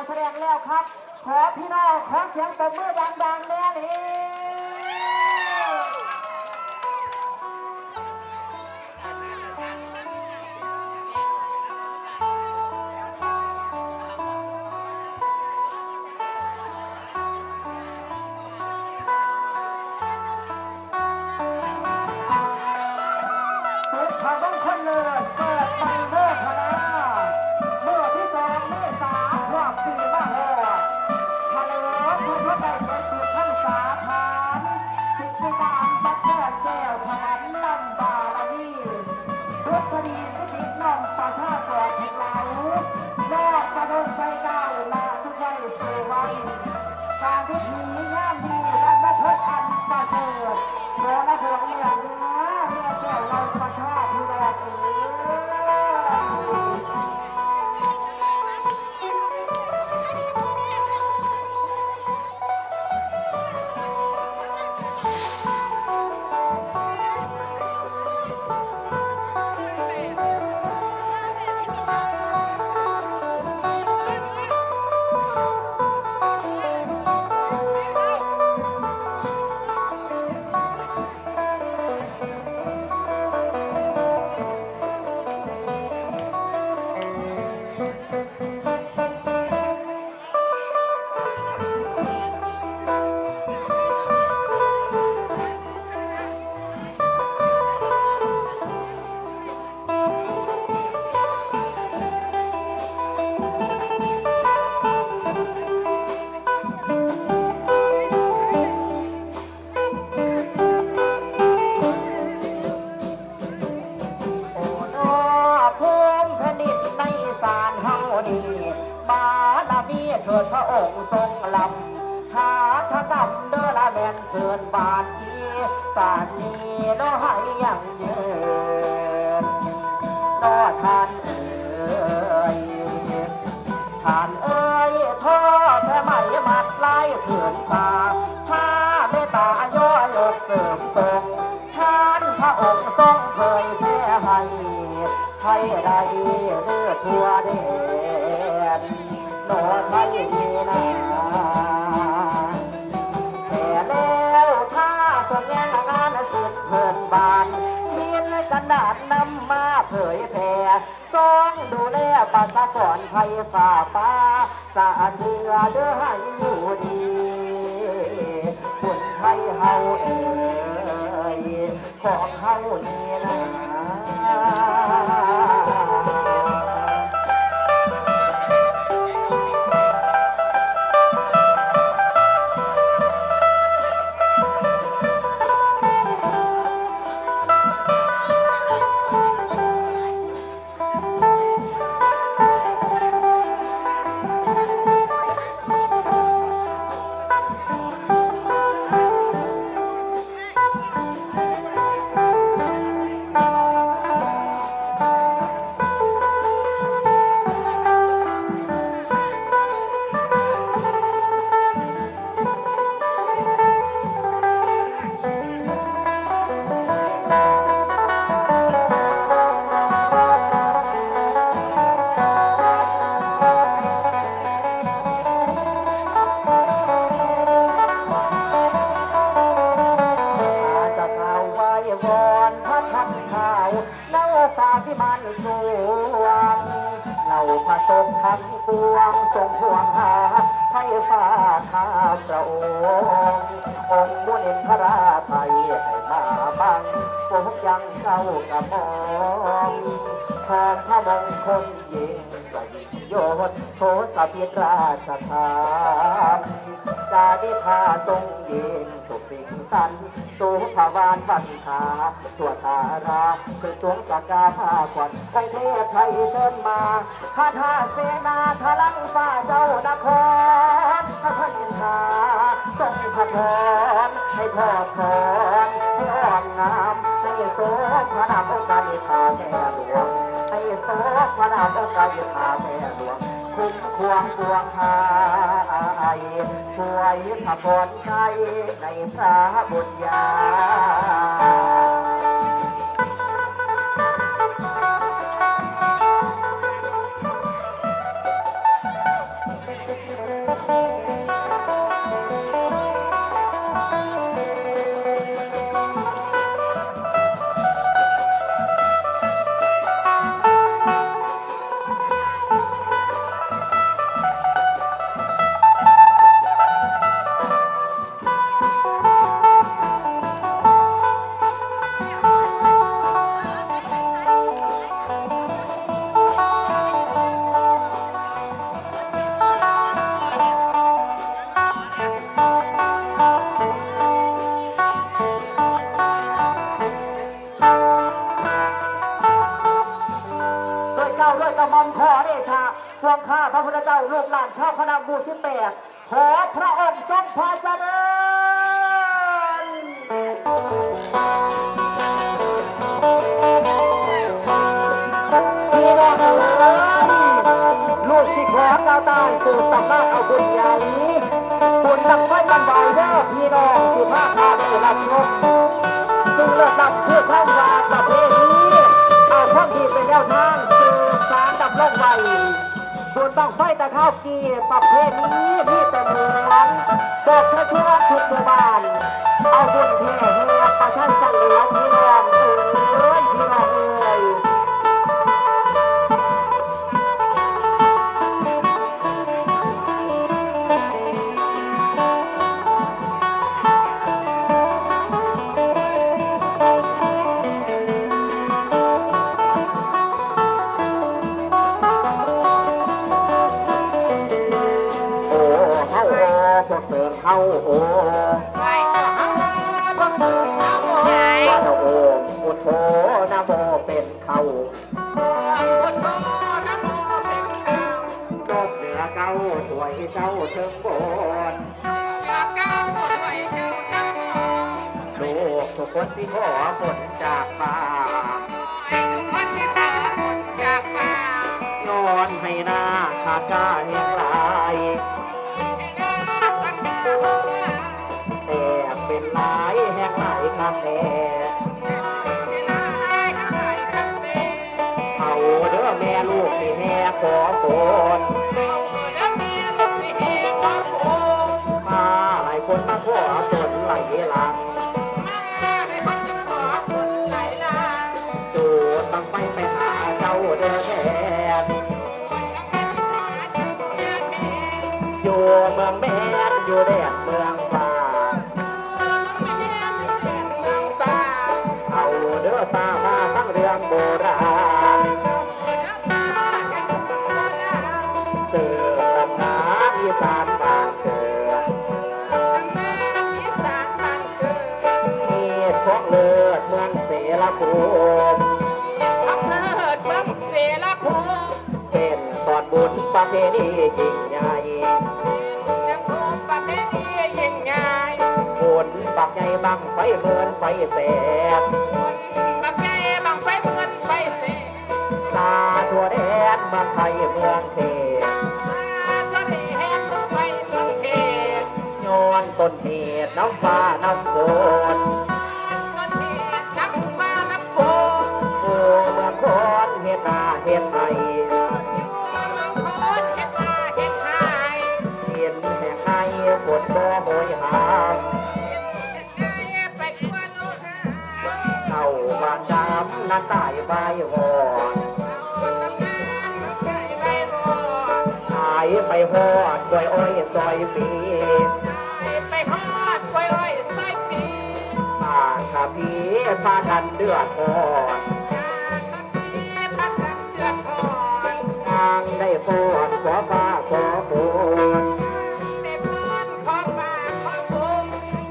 แสดงแล้วครับขอพี่น้องขอเสียงตบมือดังๆแน่นี่สุดทางบางคนเลยเปิดไปเมื่อคณะเมื่อที่2 เมษายนความปีมาโหเฉลิมพระชนได้70 พรรษาผ่านสิทธิการบัดแก้แก้วขวัญนำบารมีทศดีวิจิตรน้องประชากรทุกเหล่านอกประดนใจก้าวลาทุกวัยสู่วัยการพิธีงามดีและบัดเทิดอันประเสริฐขอและพวงเมียเนื้อเมียแก้วเราประชาพิรอดเอ๋เถิดพระองค์ทรงลำหาชะกรรมเด้อละแม่นเถินบาทอีสานนี้น้อให้ยังยืนน้อท่านเอ๋ยท่านเอ๋ยท่อแท้ไม่มัดไล่เถื่อนพาผ้าเมตตาย่อยกเสริมทรงท่านพระองค์ทรงเผยแผ่ให้ไทยใดเลือทั่วแดนโนไทยมีนาแผ่แล้วถ้าส่งแง่งานสุดเพิ่นบานเทียนกันดาษนำมาเผยแผ่ทรงดูแลประชากรไทยฝ่าป่าสะอาดเสือเด้อให้อยู่ดีบุญไทยเฮาเอ๋ยของเฮานี่นะที่มันสวงเราผสมคำพวงส่งพวงหาให้ฟ้าข้าพระองค์องค์บุญพระราไทยให้มาบังปกยังเข้ากระมองทองพระมงคลยิ่งใส่โยศโทสพิตราชธานจาดิธาทรงยิ่งทุกสิ่งสันสุภาวานบันทาทั่วทาราคือสวงสักกาภาควันองค์เทพไทยเชิญมาคาถาเสนาทะลังฟ้าเจ้านครพระพันธาทรงพระพรให้ทอดถอนให้อ่อนงามให้โสพระนามองค์การทาแม่หลวงให้โสพระนามองค์การทาแม่หลวงคุ้มควงปวงไทยช่วยพระพรชัยในพระบุญญา ลานชาวคณะหมู่18ขอพระองค์ทรงพระเจริญพี่น้องเอ๋ยลูกที่ขอก้าวตายสืบตำนานเอาบุญใหญ่บุญดังไฟบันไดเด้อพี่น้องสิมาพาได้รับชมซึ่งเลือดดำคือข้ามวาประเพณีเอาความดีเป็นแนวทางสืบสานดำลงไว้บุญบังไฟตะข้าวกีประเพณีมีแต่เหมือนบอกเชิญชวนทุกหมู่บ้านเอาบุญเทเฮประชันสังเหลียวพี่น้องเอ๋ยพี่น้องเอ๋ยพวกเสือเข้าโอ้พวกเสือเข้าโอ้ว่าเราโอ้พุทโธนะโมเป็นเขาพุทโธนะโมเป็นเขาโลกเหนือเก้าถวยเจ้าเทิงบนลูกทุกคนสิขอฝนจากฟ้าย้อนให้หน้าขาดกาแห่งลายแต่เป็นหลายแห่งหลายครั้งแน่เอาเด้อแม่ลูกสิแห่ขอฝนมาหลายคนมาขอฝนไหลหลังจูดบังไฟไปหาเจ้าเด้อแทนอยู่เมืองแม่นอยู่แดนเมืองฟ้าเอาเด้อตามาฟังเรื่องโบราณสืบตำนานอีสานบ้านเกิดมีของเลิศเมืองเสรภูมิเป็นตอนบุญประเพณียิ่งใหญ่บุญบักใหญ่บังไฟเมือนไฟแสบสาทั่วแดนเมืองไทยเมืองเทพย้อนต้นเหตุน้ำฟ้าน้ำฝนโอ้เมืองคนเฮ็ดนาเฮ็ดไทยเห็นแห่งไห้ฝนบ่โหยหาเข้าบ้านดำน้ำตายใบวอนหายไปหอดกล้วยอ้อยซอยปีป่าขาพีพากันเดือดร้อนทางได้ฝนขอฟ้าขอฝน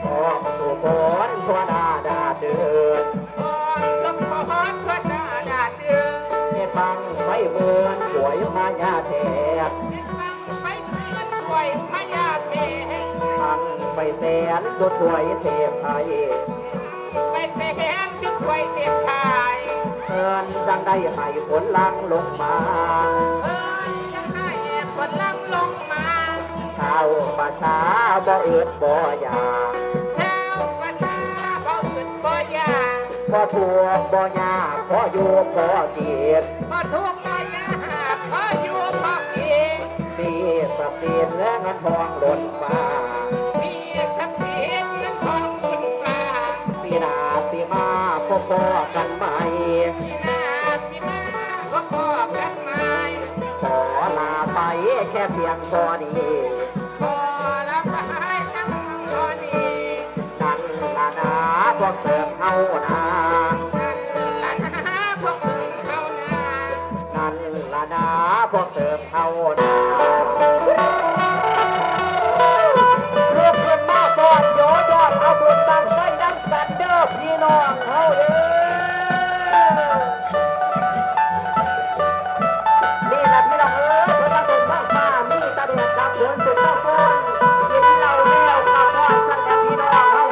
ขอสู่ฝนทั่วหน้าดาเดือดเฮ็ดบังไฟเมือนหวยมายาแทบทั้งไฟแสนจุดถวยเทพไทยเอินจังได้ให้ฝนลังลงมาชาวประชาบ่อืดบ่อยากบ่ถูกบ่ยากพออยู่พอเกียรติมีทรัพย์สินและเงินทองล้นฟ้าปีหน้าสิมาพบกันใหม่ขอลาไปแค่เพียงพอดีนั่นล่ะนะพวกเสริมเฮานะนั่นล่ะนะพวกเสริมเฮานะเรียบเรียนมาสอนโยยอดเอาบุญตั้งใจดังกันเด้อพี่น้องเฮาเด้อนี่แหละพี่น้องเอ้ยเพื่อนมาส่งบ้างฟ้ามีตาแด ดินสุดพ่อฟ้อนกินเหล้าแล้วข้าฟ้อนสักแล้วพี่น้องเฮา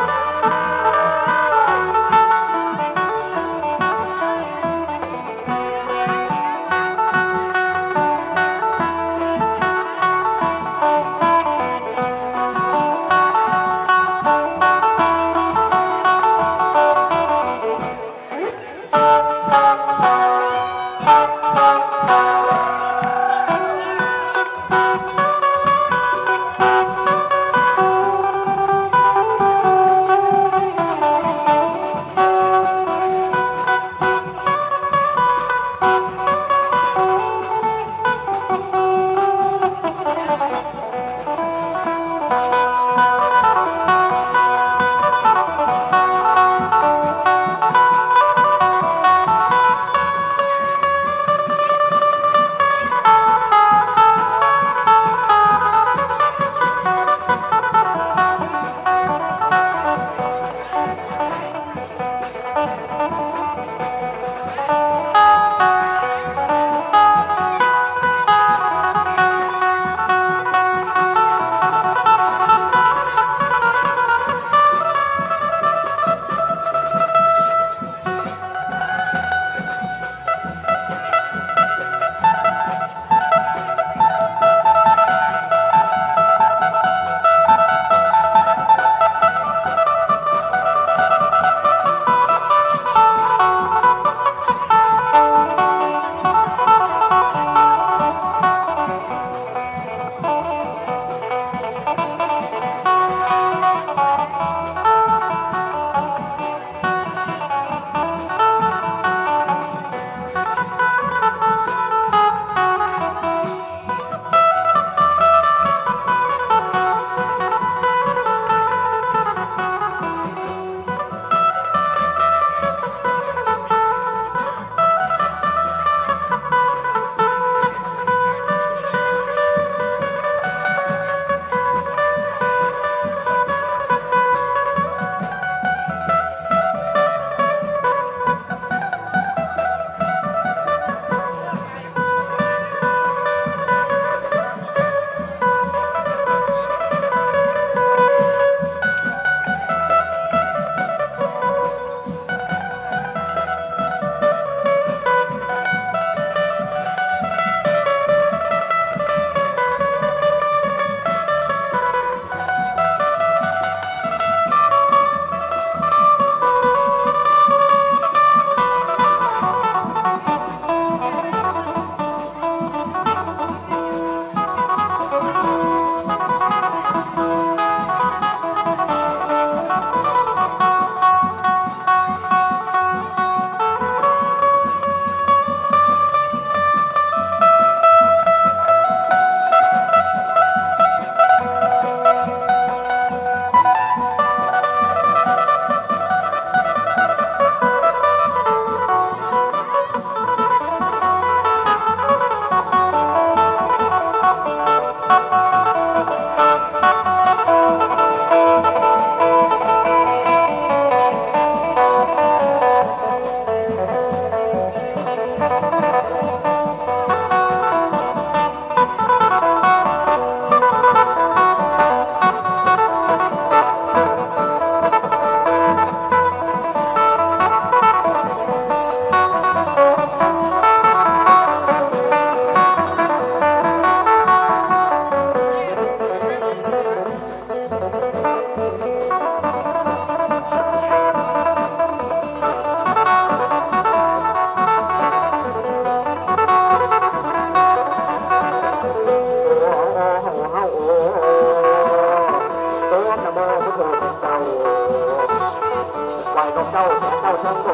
เจ้าแม่เจ้าเทิงโต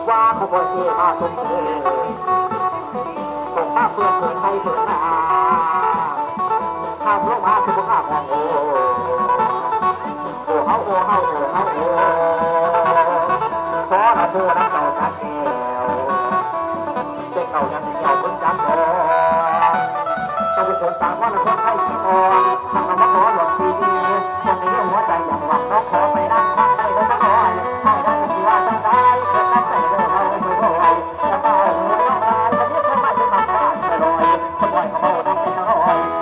ว่าเขาคนที่มาสมเสด็จตกมาเฟื่อนเฟื่อนให้เฟื่อนนาห้ามลงมาสุขภาพมองโอ้เฮาโอ้เฮาโอ้เฮาโอ้ขอละเธอนะเจ้าจันแก้วเด็กเก่ายังสิเก่าเพิ่งจับก่อนเจ้าเป็นคนต่างว่าละคนให้ขี้อ่อนทางเรามาขอหลอกชีวีคนในเรื่องหัวใจอย่างหวังน้องขอไปนั่งข้างใต้แล้วสักหน่อยให้นั่นสิว่าจังได้เกิดน้ำใจเดินเอาอยู่บ่อยจะเฝ้าเมืองน้องลายจะเรียกทำไมถึงมาบ้านไปลอยคนลอยเขาเมาน้องไปจะลอย